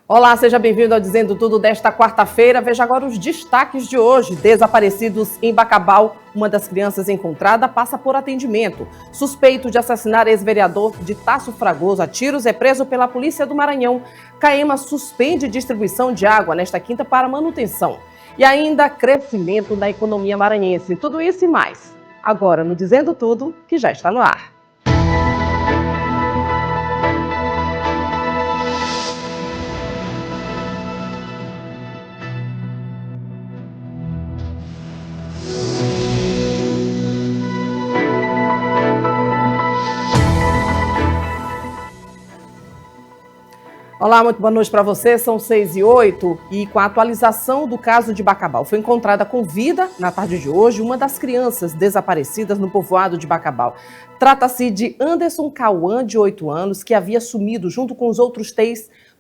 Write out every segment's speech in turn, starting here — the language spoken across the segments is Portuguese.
Olá, seja bem-vindo ao Dizendo Tudo desta quarta-feira. Veja agora os destaques de hoje. Desaparecidos em Bacabal. Uma das crianças encontrada passa por atendimento. Suspeito de assassinar ex-vereador de Tasso Fragoso a tiros é preso pela Polícia do Maranhão. Caema suspende distribuição de água nesta quinta para manutenção. E ainda crescimento da economia maranhense. Tudo isso e mais. Agora no Dizendo Tudo, que já está no ar. Olá, muito boa noite para você, são 6h08 e com a atualização do caso de Bacabal, foi encontrada com vida na tarde de hoje uma das crianças desaparecidas no povoado de Bacabal. Trata-se de Anderson Cauã, de 8 anos, que havia sumido junto com os outros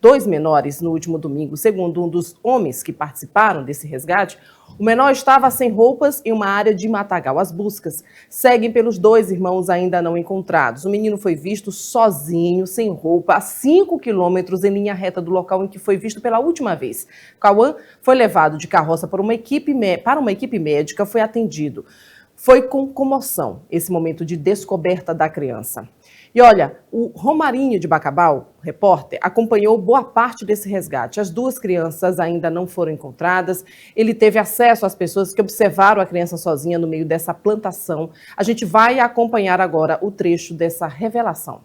dois menores no último domingo. Segundo um dos homens que participaram desse resgate, o menor estava sem roupas em uma área de matagal. As buscas seguem pelos dois irmãos ainda não encontrados. O menino foi visto sozinho, sem roupa, a 5 quilômetros em linha reta do local em que foi visto pela última vez. Cauã foi levado de carroça para uma equipe médica, foi atendido. Foi com comoção esse momento de descoberta da criança. E olha, o Romarinho de Bacabal, repórter, acompanhou boa parte desse resgate. As duas crianças ainda não foram encontradas. Ele teve acesso às pessoas que observaram a criança sozinha no meio dessa plantação. A gente vai acompanhar agora o trecho dessa revelação.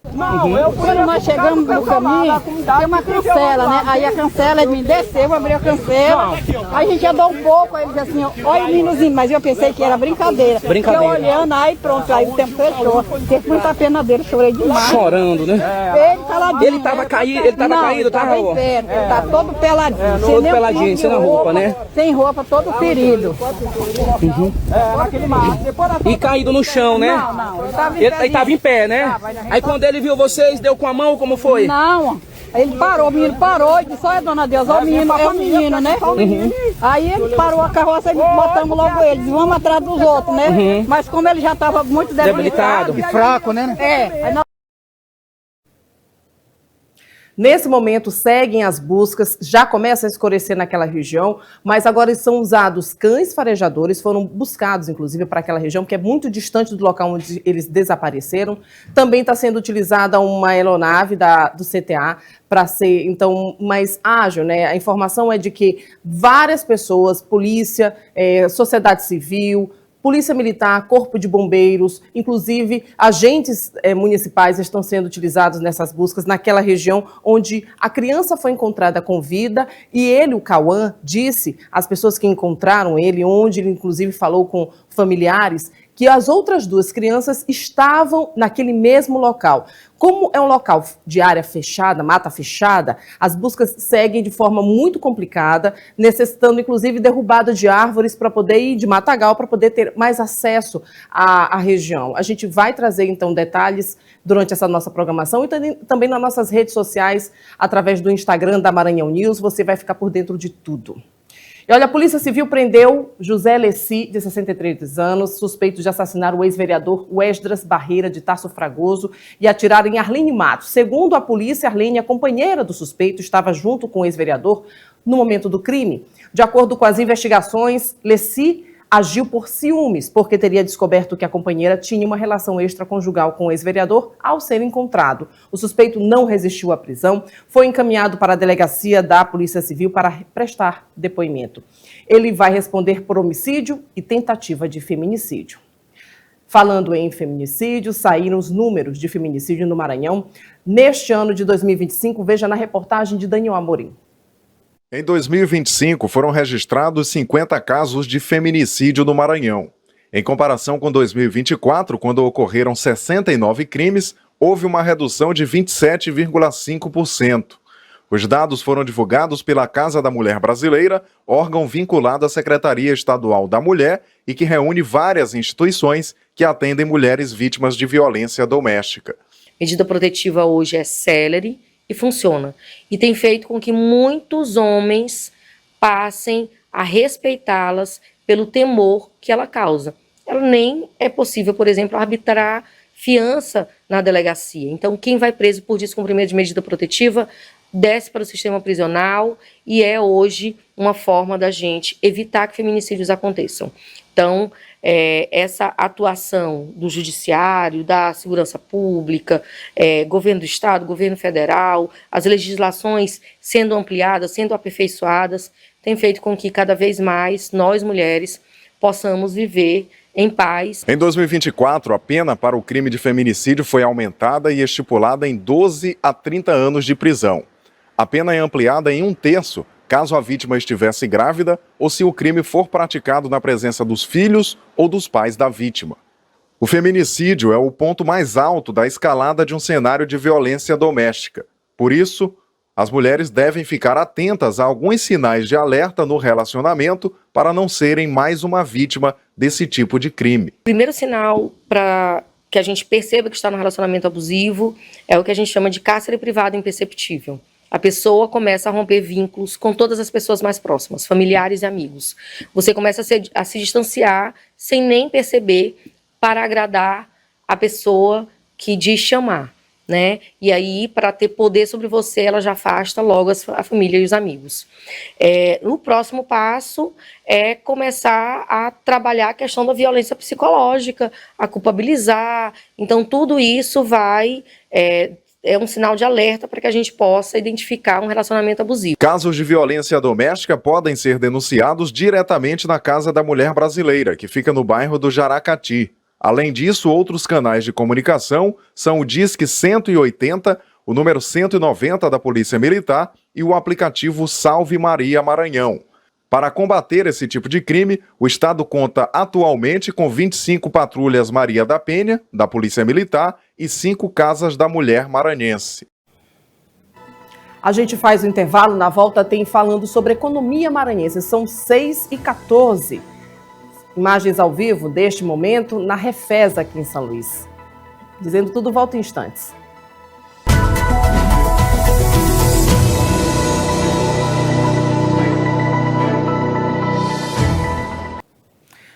Quando nós chegamos no caminho, tem uma cancela, né? Aí a cancela, ele me desceu, abriu a cancela, aí a gente andou um pouco, aí ele disse assim, olha o meninozinho, mas eu pensei que era brincadeira. Eu olhando, aí pronto, aí o tempo fechou. Teve muita pena dele, chorei demais. Chorando, né? Ele caladinho. Ele tava caído, ele tava em pé, ele tá todo peladinho. Todo peladinho, sem roupa, né? Sem roupa, todo ferido. E caído no chão, né? Não, ele tava em pé, né? Aí quando ele viu vocês, deu com a mão, como foi? Não, ele parou, o menino parou e disse, olha, dona Deus, ó, o menino, né? Aí ele parou a carroça e botamos logo ele, disse, vamos atrás dos outros, né? Mas como ele já estava muito debilitado e fraco, né? Aí nós... Nesse momento, seguem as buscas, já começa a escurecer naquela região, mas agora são usados cães farejadores, foram buscados, inclusive, para aquela região, que é muito distante do local onde eles desapareceram. Também está sendo utilizada uma aeronave do CTA para ser, então, mais ágil, né? A informação é de que várias pessoas, polícia, sociedade civil, Polícia Militar, Corpo de Bombeiros, inclusive agentes municipais estão sendo utilizados nessas buscas naquela região onde a criança foi encontrada com vida e ele, o Cauã, disse às pessoas que encontraram ele, onde ele inclusive falou com familiares, que as outras duas crianças estavam naquele mesmo local. Como é um local de área fechada, mata fechada, as buscas seguem de forma muito complicada, necessitando inclusive derrubada de árvores para poder ir de matagal, para poder ter mais acesso à região. A gente vai trazer então detalhes durante essa nossa programação e também nas nossas redes sociais, através do Instagram da Maranhão News, você vai ficar por dentro de tudo. E olha, a Polícia Civil prendeu José Leci, de 63 anos, suspeito de assassinar o ex-vereador Esdras Barreira, de Tasso Fragoso, e atirar em Arlene Matos. Segundo a polícia, Arlene, a companheira do suspeito, estava junto com o ex-vereador no momento do crime. De acordo com as investigações, Leci agiu por ciúmes, porque teria descoberto que a companheira tinha uma relação extraconjugal com o ex-vereador ao ser encontrado. O suspeito não resistiu à prisão, foi encaminhado para a delegacia da Polícia Civil para prestar depoimento. Ele vai responder por homicídio e tentativa de feminicídio. Falando em feminicídio, saíram os números de feminicídio no Maranhão. Neste ano de 2025, veja na reportagem de Daniel Amorim. Em 2025, foram registrados 50 casos de feminicídio no Maranhão. Em comparação com 2024, quando ocorreram 69 crimes, houve uma redução de 27,5%. Os dados foram divulgados pela Casa da Mulher Brasileira, órgão vinculado à Secretaria Estadual da Mulher e que reúne várias instituições que atendem mulheres vítimas de violência doméstica. A medida protetiva hoje é célere e funciona. E tem feito com que muitos homens passem a respeitá-las pelo temor que ela causa. Ela nem é possível, por exemplo, arbitrar fiança na delegacia. Então, quem vai preso por descumprimento de medida protetiva desce para o sistema prisional e é hoje uma forma da gente evitar que feminicídios aconteçam. Então, essa atuação do judiciário, da segurança pública, governo do estado, governo federal, as legislações sendo ampliadas, sendo aperfeiçoadas, tem feito com que cada vez mais nós, mulheres, possamos viver em paz. Em 2024, a pena para o crime de feminicídio foi aumentada e estipulada em 12 a 30 anos de prisão. A pena é ampliada em 1/3 caso a vítima estivesse grávida ou se o crime for praticado na presença dos filhos ou dos pais da vítima. O feminicídio é o ponto mais alto da escalada de um cenário de violência doméstica. Por isso, as mulheres devem ficar atentas a alguns sinais de alerta no relacionamento para não serem mais uma vítima desse tipo de crime. O primeiro sinal para que a gente perceba que está no relacionamento abusivo é o que a gente chama de cárcere privado imperceptível. A pessoa começa a romper vínculos com todas as pessoas mais próximas, familiares e amigos. Você começa a se distanciar sem nem perceber para agradar a pessoa que diz chamar, né? E aí, para ter poder sobre você, ela já afasta logo a família e os amigos. O próximo passo é começar a trabalhar a questão da violência psicológica, a culpabilizar. Então, tudo isso vai... é um sinal de alerta para que a gente possa identificar um relacionamento abusivo. Casos de violência doméstica podem ser denunciados diretamente na Casa da Mulher Brasileira, que fica no bairro do Jaracati. Além disso, outros canais de comunicação são o Disque 180, o número 190 da Polícia Militar e o aplicativo Salve Maria Maranhão. Para combater esse tipo de crime, o Estado conta atualmente com 25 patrulhas Maria da Penha, da Polícia Militar, e 5 casas da mulher maranhense. A gente faz o intervalo, na volta tem falando sobre economia maranhense. São 6h14. Imagens ao vivo deste momento na Refesa aqui em São Luís. Dizendo Tudo, volta em instantes.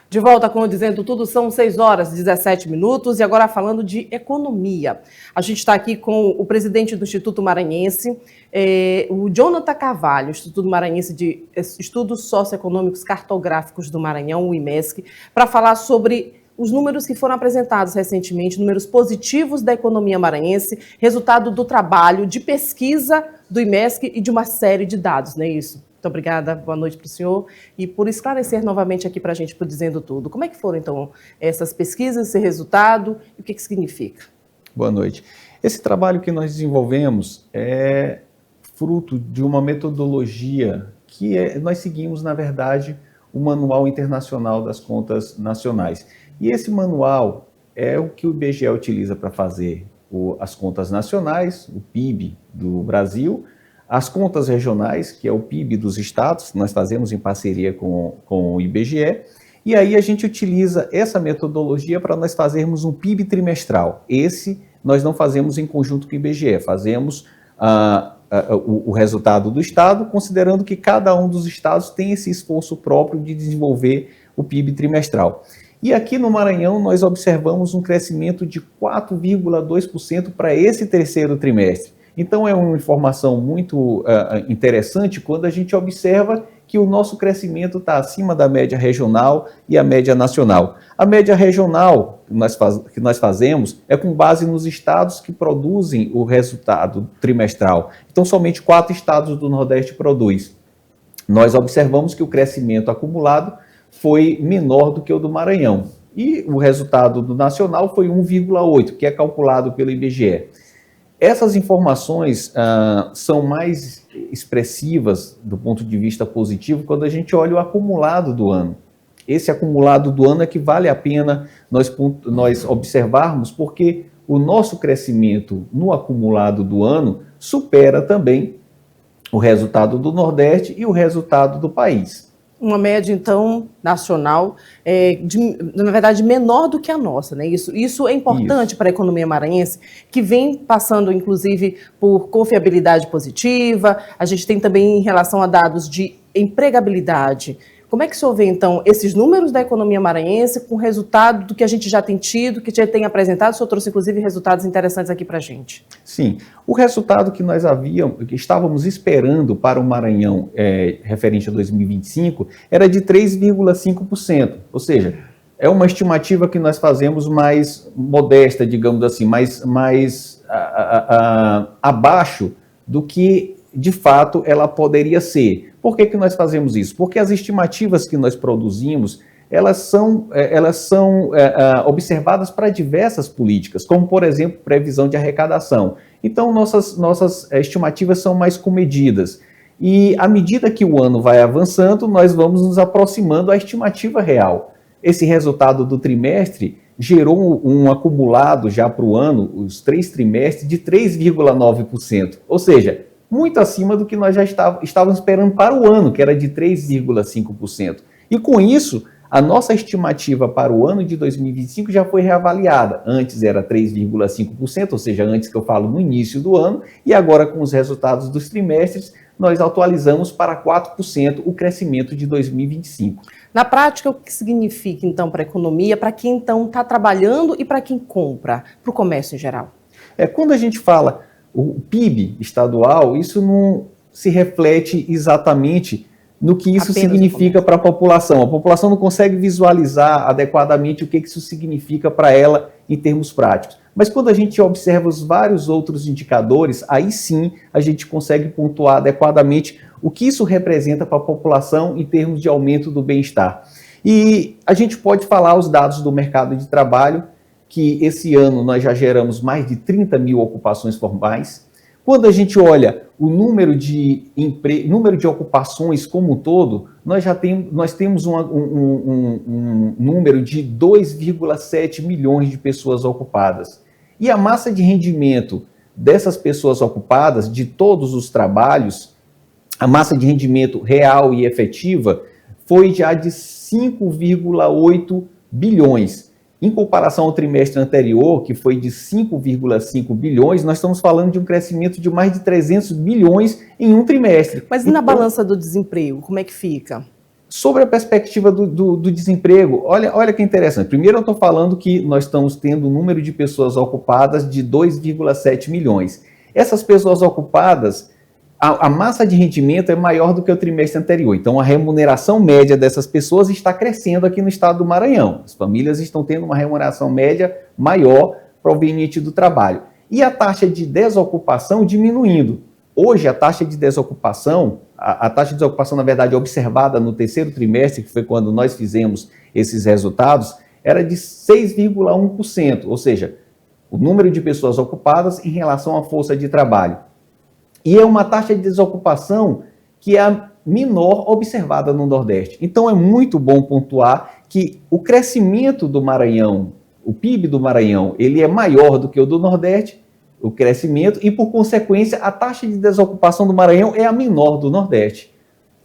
De volta com o Dizendo Tudo, são 6h17 e agora falando de economia. A gente está aqui com o presidente do Instituto Maranhense, o Jonathan Carvalho, Instituto Maranhense de Estudos Socioeconômicos Cartográficos do Maranhão, o IMESC, para falar sobre os números que foram apresentados recentemente, números positivos da economia maranhense, resultado do trabalho de pesquisa do IMESC e de uma série de dados, não é isso? Muito obrigada, boa noite para o senhor e por esclarecer novamente aqui para a gente, por Dizendo Tudo. Como é que foram, então, essas pesquisas, esse resultado e o que significa? Boa noite. Esse trabalho que nós desenvolvemos é fruto de uma metodologia que nós seguimos, na verdade, o Manual Internacional das Contas Nacionais. E esse manual é o que o IBGE utiliza para fazer as contas nacionais, o PIB do Brasil, as contas regionais, que é o PIB dos estados, nós fazemos em parceria com o IBGE, e aí a gente utiliza essa metodologia para nós fazermos um PIB trimestral. Esse nós não fazemos em conjunto com o IBGE, fazemos o resultado do estado, considerando que cada um dos estados tem esse esforço próprio de desenvolver o PIB trimestral. E aqui no Maranhão nós observamos um crescimento de 4,2% para esse terceiro trimestre. Então é uma informação muito interessante quando a gente observa que o nosso crescimento está acima da média regional e a média nacional. A média regional que nós fazemos é com base nos estados que produzem o resultado trimestral. Então somente 4 estados do Nordeste produzem. Nós observamos que o crescimento acumulado foi menor do que o do Maranhão. E o resultado do nacional foi 1,8, que é calculado pelo IBGE. Essas informações são mais expressivas do ponto de vista positivo quando a gente olha o acumulado do ano. Esse acumulado do ano é que vale a pena nós observarmos, porque o nosso crescimento no acumulado do ano supera também o resultado do Nordeste e o resultado do país. Uma média, então, nacional, na verdade, menor do que a nossa, né? Isso é importante para a economia maranhense, que vem passando, inclusive, por confiabilidade positiva. A gente tem também, em relação a dados de empregabilidade. Como é que o senhor vê, então, esses números da economia maranhense com o resultado do que a gente já tem tido, que já tem apresentado? O senhor trouxe, inclusive, resultados interessantes aqui para a gente. Sim, o resultado que nós que estávamos esperando para o Maranhão referente a 2025 era de 3,5%, ou seja, é uma estimativa que nós fazemos mais modesta, digamos assim, mais abaixo do que de fato ela poderia ser. Por que nós fazemos isso? Porque as estimativas que nós produzimos, elas são observadas para diversas políticas, como, por exemplo, previsão de arrecadação. Então, nossas estimativas são mais comedidas. E, à medida que o ano vai avançando, nós vamos nos aproximando à estimativa real. Esse resultado do trimestre gerou um acumulado já para o ano, os 3 trimestres, de 3,9%. Ou seja, muito acima do que nós já estávamos esperando para o ano, que era de 3,5%. E, com isso, a nossa estimativa para o ano de 2025 já foi reavaliada. Antes era 3,5%, ou seja, antes que eu falo no início do ano, e agora com os resultados dos trimestres, nós atualizamos para 4% o crescimento de 2025. Na prática, o que significa, então, para a economia, para quem, então, está trabalhando e para quem compra, para o comércio em geral? Quando a gente fala o PIB estadual, isso não se reflete exatamente no que isso significa para a população. A população não consegue visualizar adequadamente o que isso significa para ela em termos práticos. Mas quando a gente observa os vários outros indicadores, aí sim a gente consegue pontuar adequadamente o que isso representa para a população em termos de aumento do bem-estar. E a gente pode falar os dados do mercado de trabalho, que esse ano nós já geramos mais de 30 mil ocupações formais. Quando a gente olha o número de ocupações como um todo, nós temos um número de 2,7 milhões de pessoas ocupadas. E a massa de rendimento dessas pessoas ocupadas, de todos os trabalhos, a massa de rendimento real e efetiva foi já de 5,8 bilhões. Em comparação ao trimestre anterior, que foi de 5,5 bilhões, nós estamos falando de um crescimento de mais de 300 bilhões em um trimestre. Mas e na balança do desemprego, como é que fica? Sobre a perspectiva do desemprego, olha que interessante. Primeiro eu estou falando que nós estamos tendo um número de pessoas ocupadas de 2,7 milhões. Essas pessoas ocupadas, a massa de rendimento é maior do que o trimestre anterior. Então, a remuneração média dessas pessoas está crescendo aqui no estado do Maranhão. As famílias estão tendo uma remuneração média maior proveniente do trabalho. E a taxa de desocupação diminuindo. Hoje, a taxa de desocupação, na verdade, observada no terceiro trimestre, que foi quando nós fizemos esses resultados, era de 6,1%. Ou seja, o número de pessoas ocupadas em relação à força de trabalho. E é uma taxa de desocupação que é a menor observada no Nordeste. Então é muito bom pontuar que o crescimento do Maranhão, o PIB do Maranhão, ele é maior do que o do Nordeste, o crescimento, e por consequência a taxa de desocupação do Maranhão é a menor do Nordeste.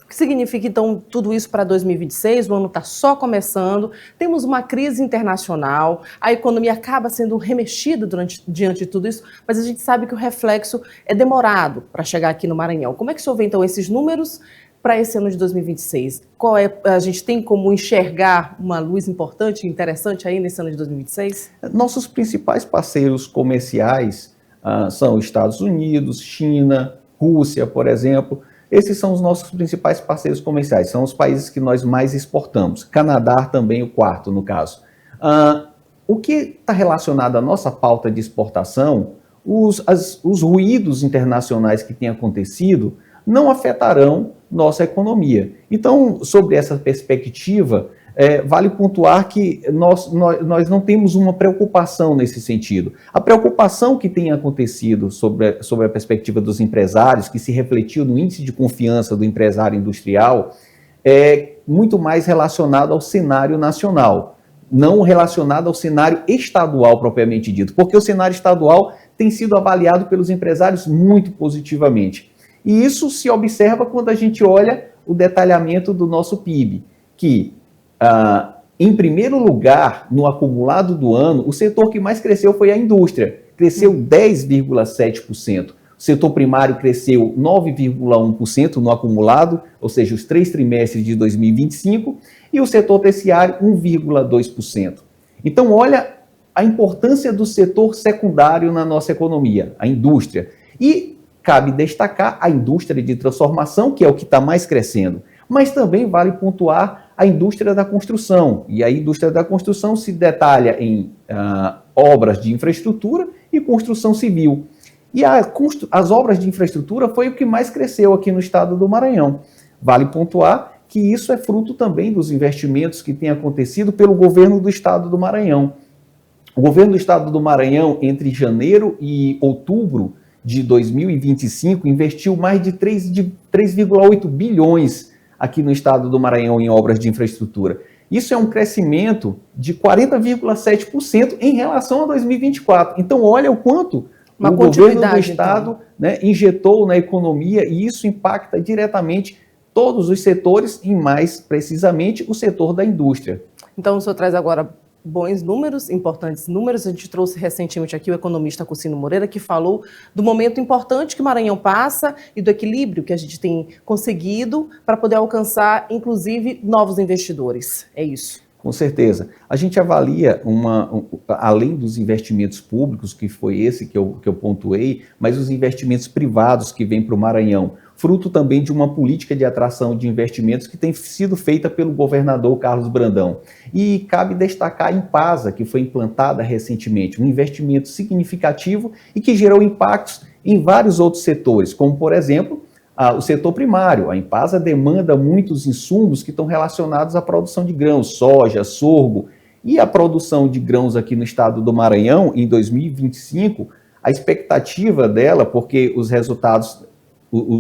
O que significa, então, tudo isso para 2026? O ano está só começando, temos uma crise internacional, a economia acaba sendo remexida diante de tudo isso, mas a gente sabe que o reflexo é demorado para chegar aqui no Maranhão. Como é que o senhor vê, então, esses números para esse ano de 2026? A gente tem como enxergar uma luz importante e interessante aí nesse ano de 2026? Nossos principais parceiros comerciais são Estados Unidos, China, Rússia, por exemplo. Esses são os nossos principais parceiros comerciais, são os países que nós mais exportamos. Canadá também o quarto, no caso. O que está relacionado à nossa pauta de exportação, os ruídos internacionais que têm acontecido não afetarão nossa economia. Então, sobre essa perspectiva, vale pontuar que nós não temos uma preocupação nesse sentido. A preocupação que tem acontecido sobre a perspectiva dos empresários, que se refletiu no índice de confiança do empresário industrial, é muito mais relacionado ao cenário nacional, não relacionado ao cenário estadual propriamente dito, porque o cenário estadual tem sido avaliado pelos empresários muito positivamente. E isso se observa quando a gente olha o detalhamento do nosso PIB, que em primeiro lugar, no acumulado do ano, o setor que mais cresceu foi a indústria, cresceu 10,7%. O setor primário cresceu 9,1% no acumulado, ou seja, os 3 trimestres de 2025, e o setor terciário 1,2%. Então, olha a importância do setor secundário na nossa economia, a indústria. E cabe destacar a indústria de transformação, que é o que está mais crescendo. Mas também vale pontuar a indústria da construção. E a indústria da construção se detalha em obras de infraestrutura e construção civil. E as obras de infraestrutura foi o que mais cresceu aqui no estado do Maranhão. Vale pontuar que isso é fruto também dos investimentos que têm acontecido pelo governo do estado do Maranhão. O governo do estado do Maranhão, entre janeiro e outubro de 2025, investiu mais de 3,8 bilhões aqui no estado do Maranhão em obras de infraestrutura. Isso é um crescimento de 40,7% em relação a 2024. Então, olha o quanto o governo do estado, né, injetou na economia, e isso impacta diretamente todos os setores, e mais precisamente o setor da indústria. Então, o senhor traz agora bons números, importantes números. A gente trouxe recentemente aqui o economista Cocino Moreira, que falou do momento importante que o Maranhão passa e do equilíbrio que a gente tem conseguido para poder alcançar, inclusive, novos investidores. É isso. Com certeza. A gente avalia, além dos investimentos públicos, que foi esse que eu pontuei, mas os investimentos privados que vêm para o Maranhão, fruto também de uma política de atração de investimentos que tem sido feita pelo governador Carlos Brandão. E cabe destacar a Impasa, que foi implantada recentemente, um investimento significativo e que gerou impactos em vários outros setores, como, por exemplo, o setor primário. A Impasa demanda muitos insumos que estão relacionados à produção de grãos, soja, sorgo, e a produção de grãos aqui no estado do Maranhão, em 2025, a expectativa dela, porque os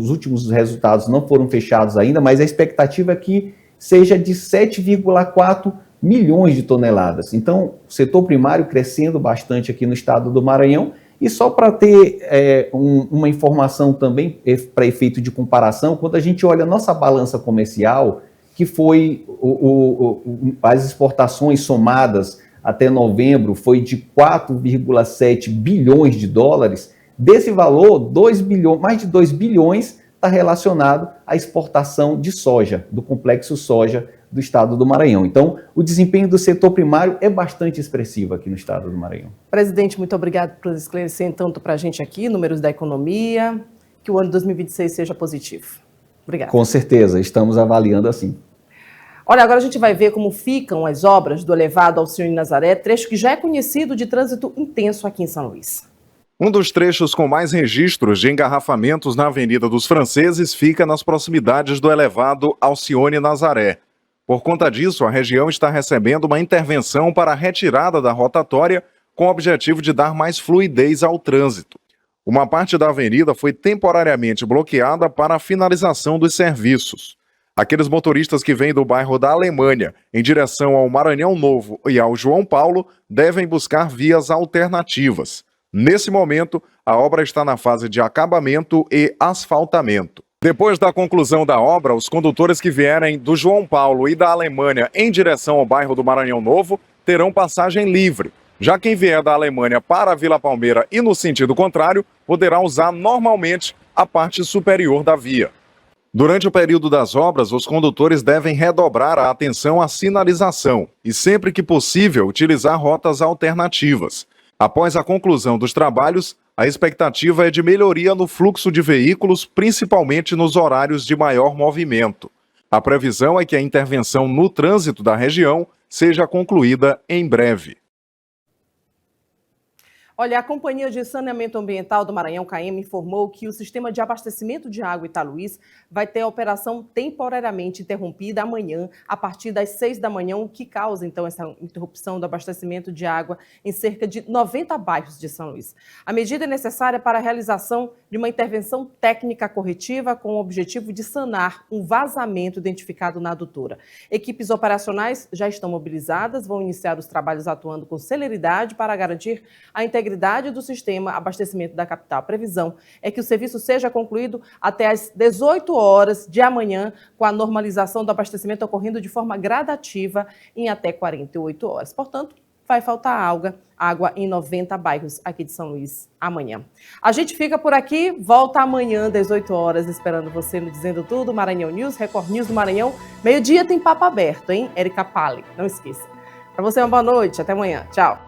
últimos resultados não foram fechados ainda, mas a expectativa é que seja de 7,4 milhões de toneladas. Então, o setor primário crescendo bastante aqui no estado do Maranhão. E só para ter uma informação também, para efeito de comparação, quando a gente olha a nossa balança comercial, que foi as exportações somadas até novembro, foi de 4,7 bilhões de dólares, desse valor, mais de 2 bilhões está relacionado à exportação de soja, do complexo soja do estado do Maranhão. Então, o desempenho do setor primário é bastante expressivo aqui no estado do Maranhão. Presidente, muito obrigado por esclarecer tanto para a gente aqui, números da economia, que o ano de 2026 seja positivo. Obrigada. Com certeza, estamos avaliando assim. Olha, agora a gente vai ver como ficam as obras do elevado Alcione Nazaré, trecho que já é conhecido de trânsito intenso aqui em São Luís. Um dos trechos com mais registros de engarrafamentos na Avenida dos Franceses fica nas proximidades do elevado Alcione Nazaré. Por conta disso, a região está recebendo uma intervenção para a retirada da rotatória com o objetivo de dar mais fluidez ao trânsito. Uma parte da avenida foi temporariamente bloqueada para a finalização dos serviços. Aqueles motoristas que vêm do bairro da Alemanha em direção ao Maranhão Novo e ao João Paulo devem buscar vias alternativas. Nesse momento, a obra está na fase de acabamento e asfaltamento. Depois da conclusão da obra, os condutores que vierem do João Paulo e da Alemanha em direção ao bairro do Maranhão Novo terão passagem livre. Já quem vier da Alemanha para a Vila Palmeira e no sentido contrário, poderá usar normalmente a parte superior da via. Durante o período das obras, os condutores devem redobrar a atenção à sinalização e, sempre que possível, utilizar rotas alternativas. Após a conclusão dos trabalhos, a expectativa é de melhoria no fluxo de veículos, principalmente nos horários de maior movimento. A previsão é que a intervenção no trânsito da região seja concluída em breve. Olha, a Companhia de Saneamento Ambiental do Maranhão, CAEMA, informou que o sistema de abastecimento de água Italuís vai ter a operação temporariamente interrompida amanhã, a partir das 6 da manhã, o que causa, então, essa interrupção do abastecimento de água em cerca de 90 bairros de São Luís. A medida é necessária para a realização de uma intervenção técnica corretiva com o objetivo de sanar um vazamento identificado na adutora. Equipes operacionais já estão mobilizadas, vão iniciar os trabalhos atuando com celeridade para garantir a integridade do sistema abastecimento da capital. A previsão é que o serviço seja concluído até às 18 horas de amanhã, com a normalização do abastecimento ocorrendo de forma gradativa em até 48 horas. Portanto, vai faltar água em 90 bairros aqui de São Luís amanhã. A gente fica por aqui, volta amanhã, 18 horas, esperando você no Dizendo Tudo, Maranhão News, Record News do Maranhão. Meio-dia tem papo aberto, hein? Érica Pali, não esqueça. Para você, uma boa noite, até amanhã. Tchau.